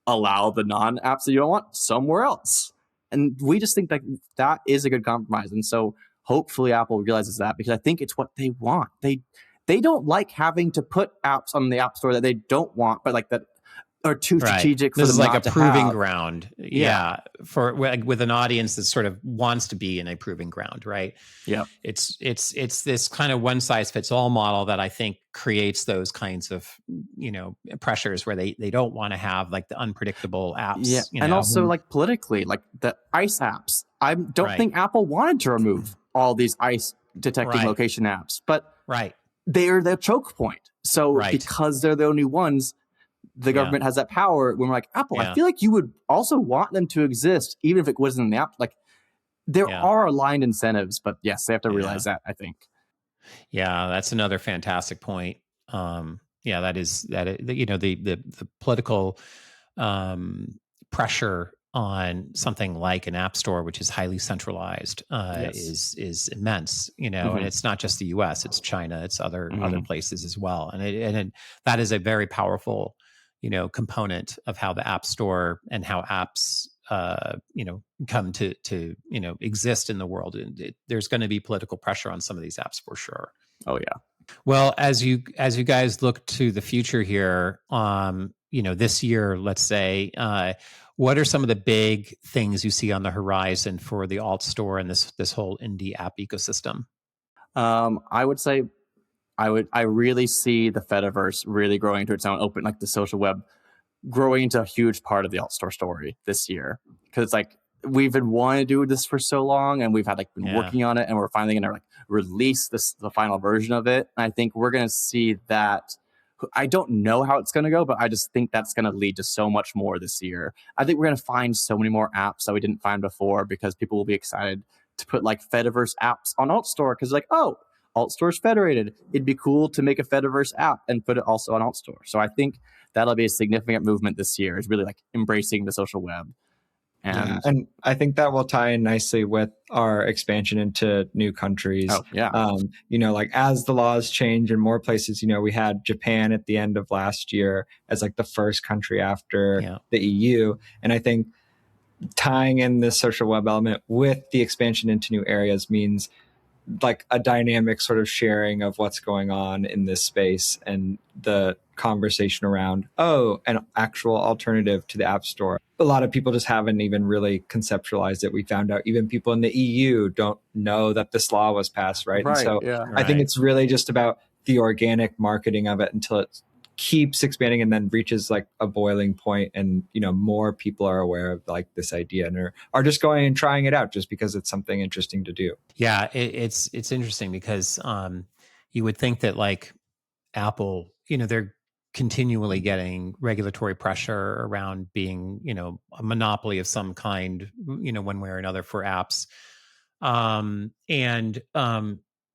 allow the non-apps that you don't want somewhere else. And we just think that is a good compromise. And so hopefully Apple realizes that, because I think it's what they want. They don't like having to put apps on the App Store that they don't want, but like that are too strategic for this them is like not a to proving have. ground. For with an audience that sort of wants to be in a proving ground, right? Yeah. It's this kind of one size fits all model that I think creates those kinds of, pressures where they don't want to have like the unpredictable apps. Yeah. And also like politically, like the ICE apps. I don't think Apple wanted to remove all these ICE detecting location apps, but they're the choke point. So because they're the only ones, the government has that power. When we're like, Apple, I feel like you would also want them to exist, even if it wasn't in the app. Like, there are aligned incentives, but yes, they have to realize that, I think. Yeah, that's another fantastic point. The political pressure on something like an app store, which is highly centralized, is immense. And it's not just the U.S., it's China, it's other places as well, and that is a very powerful component of how the app store and how apps come to exist in the world. And there's going to be political pressure on some of these apps for sure. Oh yeah. Well, as you guys look to the future here, this year, let's say, what are some of the big things you see on the horizon for the AltStore and this whole indie app ecosystem? I would say I really see the Fediverse really growing into its own, open, like the social web growing into a huge part of the AltStore story this year. Because it's like, we've been wanting to do this for so long, and we've had been working on it, and we're finally going to release the final version of it. And I think we're going to see that. I don't know how it's going to go, but I just think that's going to lead to so much more this year. I think we're going to find so many more apps that we didn't find before, because people will be excited to put Fediverse apps on AltStore, because AltStore is federated. It'd be cool to make a Fediverse app and put it also on AltStore. So I think that'll be a significant movement this year, is really embracing the social web. And I think that will tie in nicely with our expansion into new countries. Oh, yeah. As the laws change in more places, we had Japan at the end of last year as the first country after the EU. And I think tying in this social web element with the expansion into new areas means a dynamic sort of sharing of what's going on in this space, and the conversation around, an actual alternative to the App Store. A lot of people just haven't even really conceptualized it. We found out even people in the EU don't know that this law was passed, right? And so I think it's really just about the organic marketing of it until it keeps expanding and then reaches a boiling point, and more people are aware of this idea and are just going and trying it out just because it's something interesting to do. Yeah, it's interesting because you would think that Apple, they're continually getting regulatory pressure around being, a monopoly of some kind, one way or another for apps.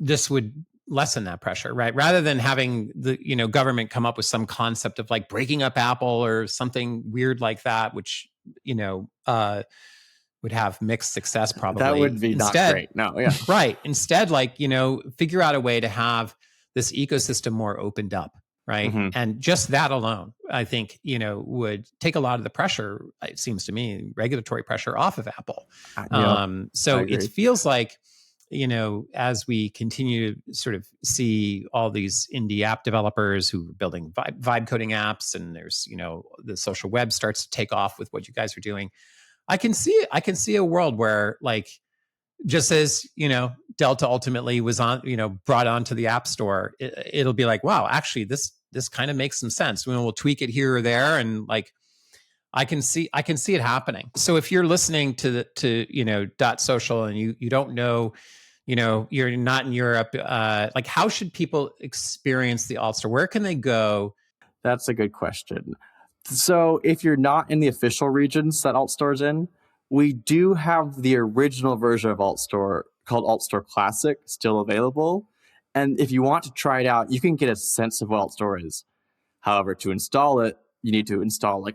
This would lessen that pressure, right? Rather than having the, government come up with some concept of breaking up Apple or something weird like that, which, would have mixed success probably. That would be not great. No, yeah. Right. Instead, figure out a way to have this ecosystem more opened up. Right. Mm-hmm. And just that alone, I think, would take a lot of the pressure, it seems to me, regulatory pressure off of Apple. So it feels like, as we continue to sort of see all these indie app developers who are building vibe coding apps, and there's, the social web starts to take off with what you guys are doing. I can see a world where just as, Delta ultimately was brought onto the App Store, it'll be wow, actually this kind of makes some sense. We'll tweak it here or there. And I can see it happening. So if you're listening to Dot Social and you don't know, you're not in Europe, how should people experience the AltStore? Where can they go? That's a good question. So if you're not in the official regions that AltStore's in, we do have the original version of AltStore called AltStore Classic still available. And if you want to try it out, you can get a sense of what AltStore is. However, to install it, you need to install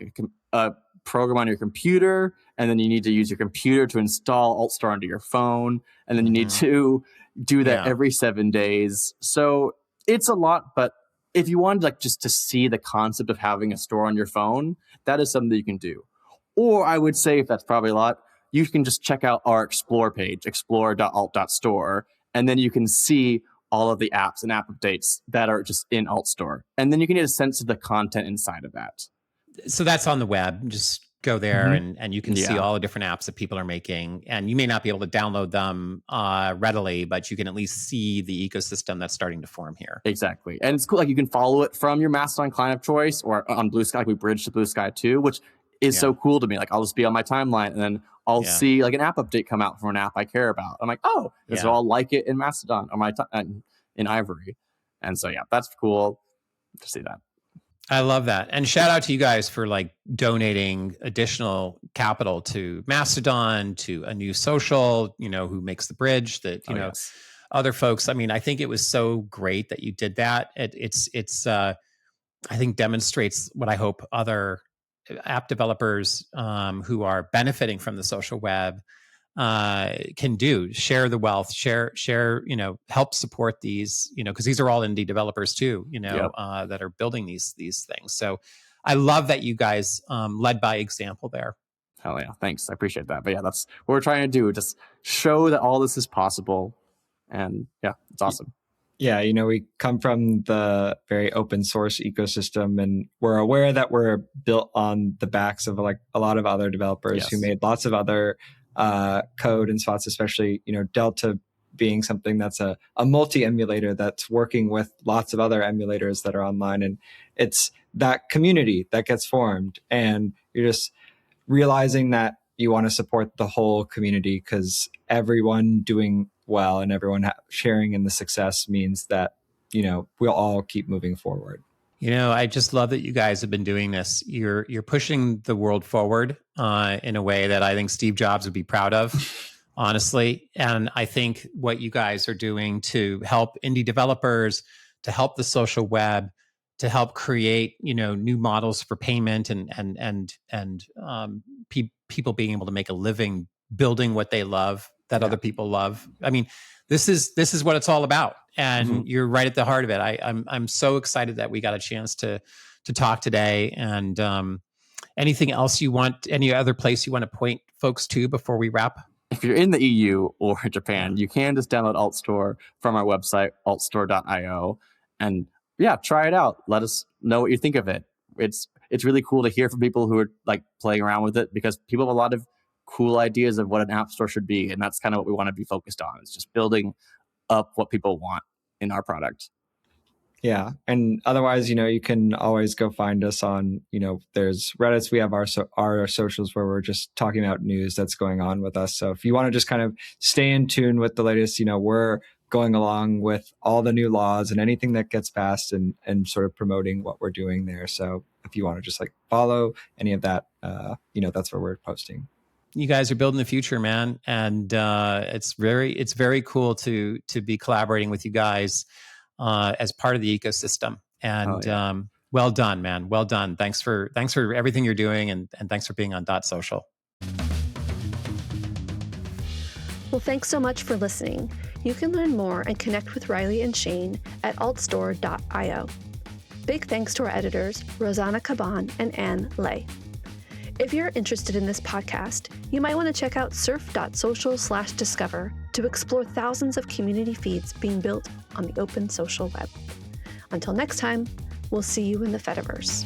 a program on your computer, and then you need to use your computer to install AltStore onto your phone, and then you need to do that every 7 days. So it's a lot, but if you wanted like just to see the concept of having a store on your phone, that is something that you can do. Or I would say, if that's probably a lot, you can just check out our Explore page, explore.alt.store, and then you can see all of the apps and app updates that are just in AltStore. And then you can get a sense of the content inside of that. So that's on the web. Just go there and you can see all the different apps that people are making. And you may not be able to download them readily, but you can at least see the ecosystem that's starting to form here. Exactly. And it's cool. Like you can follow it from your Mastodon client of choice or on Blue Sky. Like we bridge to Blue Sky too, which is so cool to me. Like I'll just be on my timeline and then I'll see like an app update come out from an app I care about. I'm like, oh, so I'll like it in Mastodon or in Ivory. And so, that's cool to see that. I love that. And shout out to you guys for like donating additional capital to Mastodon, to a new social, who makes the bridge that, other folks. I mean, I think it was so great that you did that. It's I think demonstrates what I hope other app developers who are benefiting from the social web can do. Share the wealth, share, help support these, because these are all indie developers too, that are building these things. So I love that you guys led by example there. Hell yeah. Thanks. I appreciate that. But that's what we're trying to do. Just show that all this is possible. And it's awesome. Yeah, we come from the very open source ecosystem, and we're aware that we're built on the backs of like a lot of other developers who made lots of other code and spots, especially, Delta being something that's a multi-emulator that's working with lots of other emulators that are online. And it's that community that gets formed, and you're just realizing that you want to support the whole community because everyone doing well and everyone sharing in the success means that, we'll all keep moving forward. I just love that you guys have been doing this. You're pushing the world forward in a way that I think Steve Jobs would be proud of, honestly. And I think what you guys are doing to help indie developers, to help the social web, to help create, new models for payment and people being able to make a living building what they love that other people love. I mean, this is what it's all about. And you're right at the heart of it. I'm so excited that we got a chance to talk today. And anything else any other place you want to point folks to before we wrap? If you're in the EU or Japan, you can just download AltStore from our website, altstore.io. And try it out. Let us know what you think of it. It's really cool to hear from people who are like playing around with it, because people have a lot of cool ideas of what an app store should be. And that's kind of what we want to be focused on. It's just building up what people want in our product. Yeah. And otherwise, you can always go find us on, there's Reddits. We have our socials where we're just talking about news that's going on with us. So if you want to just kind of stay in tune with the latest, we're going along with all the new laws and anything that gets passed and sort of promoting what we're doing there. So if you want to just like follow any of that, that's where we're posting. You guys are building the future, man. And it's very cool to be collaborating with you guys as part of the ecosystem. And well done, man. Well done. Thanks for everything you're doing, and thanks for being on .social. Well, thanks so much for listening. You can learn more and connect with Riley and Shane at altstore.io. Big thanks to our editors, Rosanna Caban and Anne Lay. If you're interested in this podcast, you might want to check out surf.social/discover to explore thousands of community feeds being built on the open social web. Until next time, we'll see you in the Fediverse.